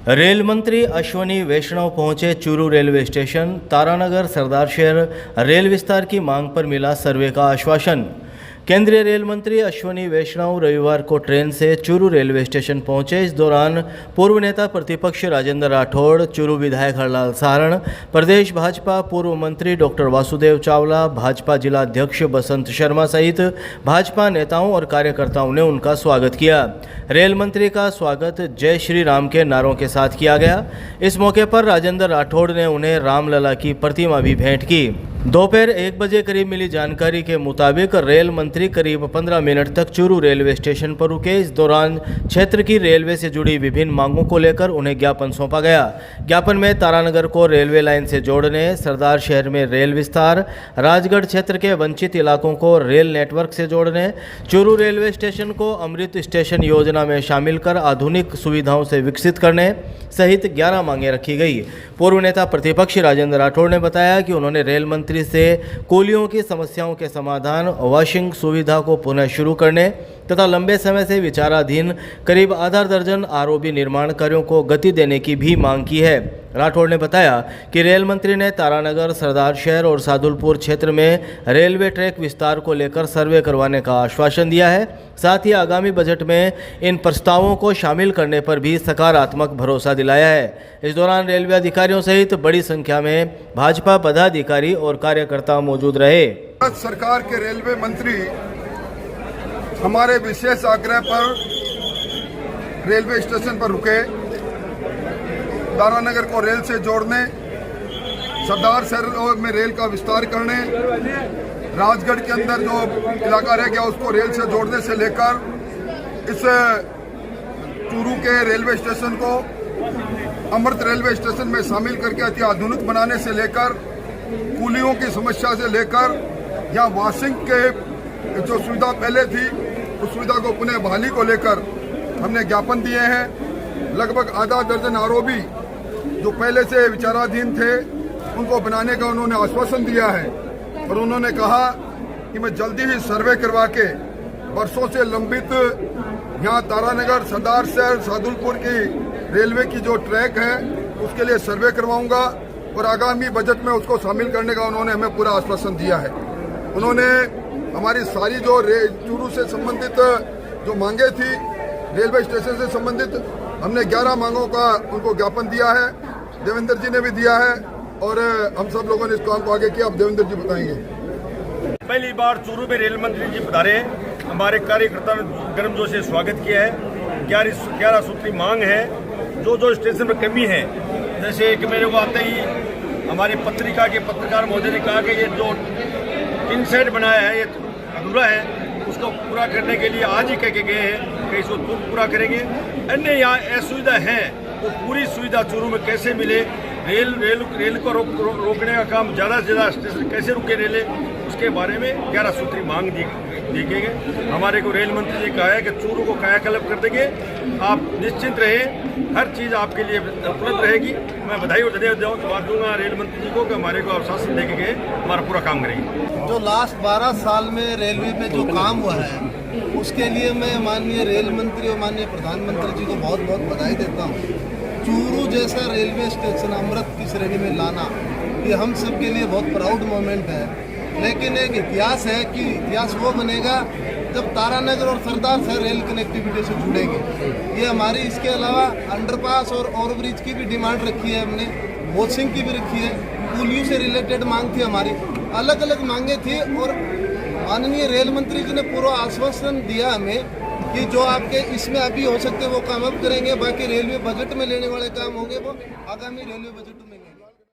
Rail मंत्री अश्वनी वैष्णव पहुंचे Churu railway station. Taranagar Sardarshahar rail विस्तार की मांग पर मिला सर्वे का आश्वासन। केंद्रीय रेल मंत्री अश्वनी वैष्णव रविवार को ट्रेन से चूरू रेलवे स्टेशन पहुंचे। इस दौरान पूर्व नेता प्रतिपक्ष राजेंद्र राठौड़, चूरू विधायक हरलाल सारण, प्रदेश भाजपा पूर्व मंत्री डॉक्टर वासुदेव चावला, भाजपा जिला अध्यक्ष बसंत शर्मा सहित भाजपा नेताओं और कार्यकर्ताओं ने उनका स्वागत किया। रेल मंत्री का स्वागत जय श्री राम के नारों के साथ किया गया। इस मौके पर राजेंद्र राठौड़ ने उन्हें रामलला की प्रतिमा भी भेंट की। दोपहर 1 बजे करीब मिली जानकारी के मुताबिक रेल मंत्री करीब 15 मिनट तक चूरू रेलवे स्टेशन पर रुके। इस दौरान क्षेत्र की रेलवे से जुड़ी विभिन्न मांगों को लेकर उन्हें ज्ञापन सौंपा गया। ज्ञापन में तारानगर को रेलवे लाइन से जोड़ने, सरदार शहर में रेल विस्तार, राजगढ़ क्षेत्र के वंचित इलाकों को रेल नेटवर्क से जोड़ने, चूरू रेलवे स्टेशन को अमृत स्टेशन योजना में शामिल कर आधुनिक सुविधाओं से विकसित करने सहित 11 मांगें रखी गई। पूर्व नेता प्रतिपक्ष राजेंद्र राठौड़ ने बताया कि उन्होंने रेल मंत्री से कुलियों की समस्याओं के समाधान, वॉशिंग सुविधा को पुनः शुरू करने तथा लंबे समय से विचाराधीन करीब आधा दर्जन आरओबी निर्माण कार्यों को गति देने की भी मांग की है। राठौड़ ने बताया कि रेल मंत्री ने तारानगर, सरदार शहर और सादुलपुर क्षेत्र में रेलवे ट्रैक विस्तार को लेकर सर्वे करवाने का आश्वासन दिया है। साथ ही आगामी बजट में इन प्रस्तावों को शामिल करने पर भी सकारात्मक भरोसा दिलाया है। इस दौरान रेलवे अधिकारियों सहित बड़ी संख्या में भाजपा पदाधिकारी और कार्यकर्ता मौजूद रहे। सरकार के रेलवे मंत्री हमारे विशेष आग्रह पर रेलवे स्टेशन पर रुके। तारानगर को रेल से जोड़ने, सरदार शहर में रेल का विस्तार करने, राजगढ़ के अंदर जो इलाका रह गया उसको रेल से जोड़ने से लेकर इस चूरू के रेलवे स्टेशन को अमृत रेलवे स्टेशन में शामिल करके अति आधुनिक बनाने से लेकर कुलियों की समस्या से लेकर या वॉशिंग के जो सुविधा पहले थी उस सुविधा को पुनः बहाली को लेकर हमने ज्ञापन दिए हैं। लगभग आधा दर्जन आरओबी जो पहले से विचाराधीन थे उनको बनाने का उन्होंने आश्वासन दिया है और उन्होंने कहा कि मैं जल्दी ही सर्वे करवा के वर्षों से लंबित यहाँ तारानगर, सरदार शहर, सादुलपुर की रेलवे की जो ट्रैक है उसके लिए सर्वे करवाऊंगा और आगामी बजट में उसको शामिल करने का उन्होंने हमें पूरा आश्वासन दिया है। उन्होंने हमारी सारी जो चूरू से संबंधित जो मांगे थी, रेलवे स्टेशन से संबंधित, हमने 11 मांगों का उनको ज्ञापन दिया है। देवेंद्र जी ने भी दिया है और हम सब लोगों ने इस काम को आगे किया। अब देवेंद्र जी बताएंगे। पहली बार चूरू में रेल मंत्री जी पधारे। हमारे कार्यकर्ता ने गर्मजोशी से स्वागत किया है। 11 सूत्री मांग है। जो स्टेशन में कमी है, जैसे कि मेरे को आते ही हमारी पत्रिका के पत्रकार महोदय ने कहा कि ये जो इनसाइड बनाया है ये अधूरा है, उसको पूरा करने के लिए आज ही कह के गए हैं कि इसको तुरंत पूरा करेंगे। अन्य यहाँ असुविधा है तो पूरी सुविधा चूरू में कैसे मिले, रेल को रोकने का काम ज़्यादा से ज़्यादा स्टेशन कैसे रुके रेले, उसके बारे में 11 सूत्री मांग दी गई। हमारे को रेल मंत्री जी कहा है कि चूरू को कायाकल्प कर देंगे, आप निश्चिंत रहे, हर चीज़ आपके लिए उपलब्ध रहेगी। मैं बधाई और धन्यवाद दूंगा रेल मंत्री जी को कि हमारे को आश्वासन दे के गए, हमारा पूरा काम करेंगे। जो लास्ट 12 साल में रेलवे में जो काम हुआ है उसके लिए मैं माननीय रेल मंत्री और माननीय प्रधानमंत्री जी को बहुत बहुत बधाई देता हूँ। चूरू जैसा रेलवे स्टेशन अमृत की श्रेणी में लाना ये हम सब के लिए बहुत प्राउड मोमेंट है। लेकिन एक इतिहास है कि इतिहास वो बनेगा जब तारानगर और सरदार शहर रेल कनेक्टिविटी से जुड़ेंगे। ये हमारी इसके अलावा अंडरपास और ओवरब्रिज की भी डिमांड रखी है, हमने वॉशिंग की भी रखी है, पुलियों से रिलेटेड मांग थी, हमारी अलग अलग मांगे थी और माननीय रेल मंत्री जी ने पूरा आश्वासन दिया हमें कि जो आपके इसमें अभी हो सकते वो काम अब करेंगे, बाकी रेलवे बजट में लेने वाले काम होंगे वो आगामी रेलवे बजट में लेंगे।